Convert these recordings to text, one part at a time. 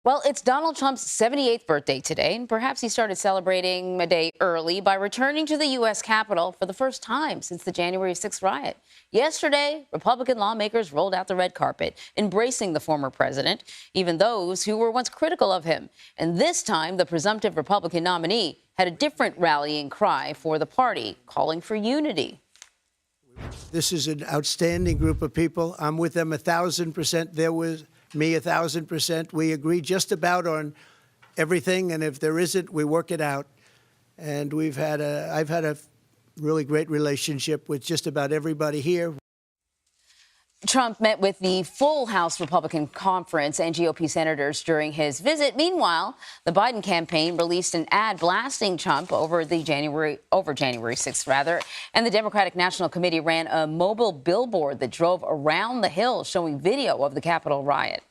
Well, it's Donald Trump's 78th birthday today, and perhaps he started celebrating a day early by returning to the U.S. Capitol for the first time since the January 6th riot. Yesterday, Republican lawmakers rolled out the red carpet, embracing the former president, even those who were once critical of him. And this time, the presumptive Republican nominee had a different rallying cry for the party, calling for unity. This is an outstanding group of people. I'm with them 1,000%. There was me 1,000%. We agree just about on everything, and if there isn't, we work it out. And I've had a really great relationship with just about everybody here. Trump met with the full House Republican Conference and GOP senators during his visit. Meanwhile, the Biden campaign released an ad blasting Trump over January 6th, and the Democratic National Committee ran a mobile billboard that drove around the Hill showing video of the Capitol riot.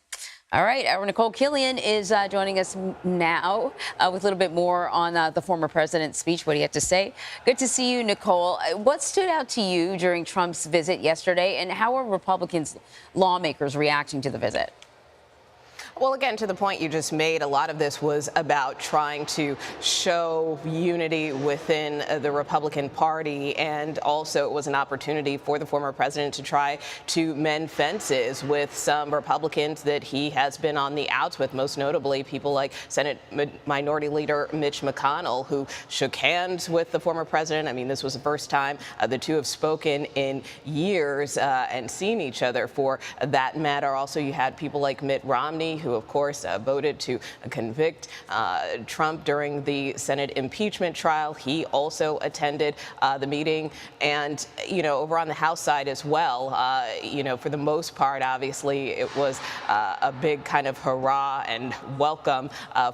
All right, our Nikole Killion is joining us now with a little bit more on the former president's speech, what he had to say. Good to see you, Nikole. What stood out to you during Trump's visit yesterday, and how are Republicans lawmakers reacting to the visit? Well, again, to the point you just made, a lot of this was about trying to show unity within the Republican Party, and also it was an opportunity for the former president to try to mend fences with some Republicans that he has been on the outs with, most notably people like Senate Minority Leader Mitch McConnell, who shook hands with the former president. I mean, this was the first time the two have spoken in years and seen each other for that matter. Also, you had people like Mitt Romney, who of course voted to convict Trump during the Senate impeachment trial. He also attended the meeting, and over on the House side as well, for the most part, obviously it was a big kind of hurrah and welcome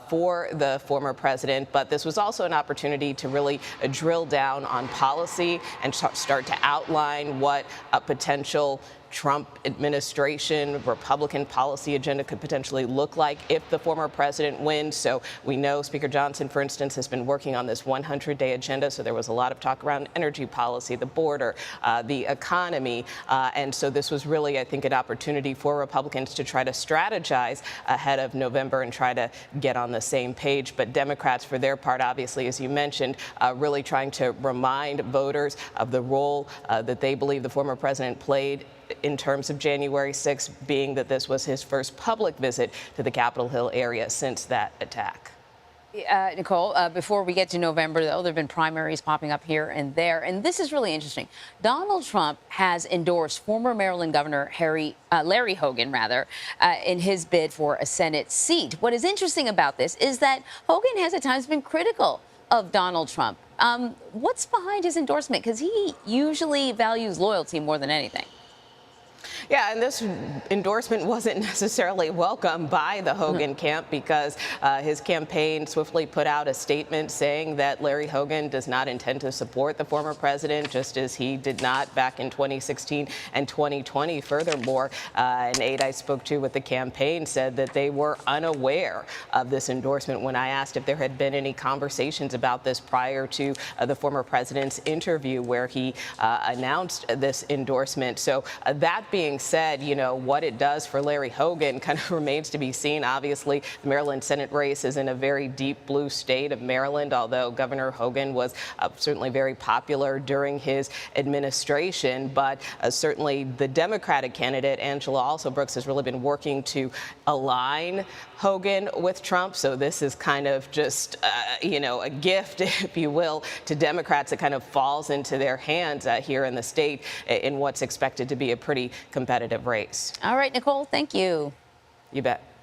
for the former president. But this was also an opportunity to really drill down on policy and start to outline what a potential Trump administration Republican policy agenda could potentially look like if the former president wins. So we know Speaker Johnson, for instance, has been working on this 100-day agenda. So there was a lot of talk around energy policy, the border, the economy. And so this was really, I think, an opportunity for Republicans to try to strategize ahead of November and try to get on the same page. But Democrats, for their part, obviously, as you mentioned, really trying to remind voters of the role that they believe the former president played in terms of January 6th, being that this was his first public visit to the Capitol Hill area since that attack. Nikole, before we get to November, though, there have been primaries popping up here and there, and this is really interesting. Donald Trump has endorsed former Maryland Governor Larry Hogan, in his bid for a Senate seat. What is interesting about this is that Hogan has at times been critical of Donald Trump. What's behind his endorsement? Because he usually values loyalty more than anything. Yeah, and this endorsement wasn't necessarily welcome by the Hogan camp, because his campaign swiftly put out a statement saying that Larry Hogan does not intend to support the former president, just as he did not back in 2016 and 2020. Furthermore, an aide I spoke to with the campaign said that they were unaware of this endorsement when I asked if there had been any conversations about this prior to the former president's interview where he announced this endorsement. So that being said, what it does for Larry Hogan kind of remains to be seen. Obviously, the Maryland Senate race is in a very deep blue state of Maryland, although Governor Hogan was certainly very popular during his administration. But certainly the Democratic candidate, Angela Alsobrooks, has really been working to align Hogan with Trump. So this is kind of just, a gift, if you will, to Democrats that kind of falls into their hands here in the state in what's expected to be a pretty competitive race. All right, Nikole, thank you. You bet.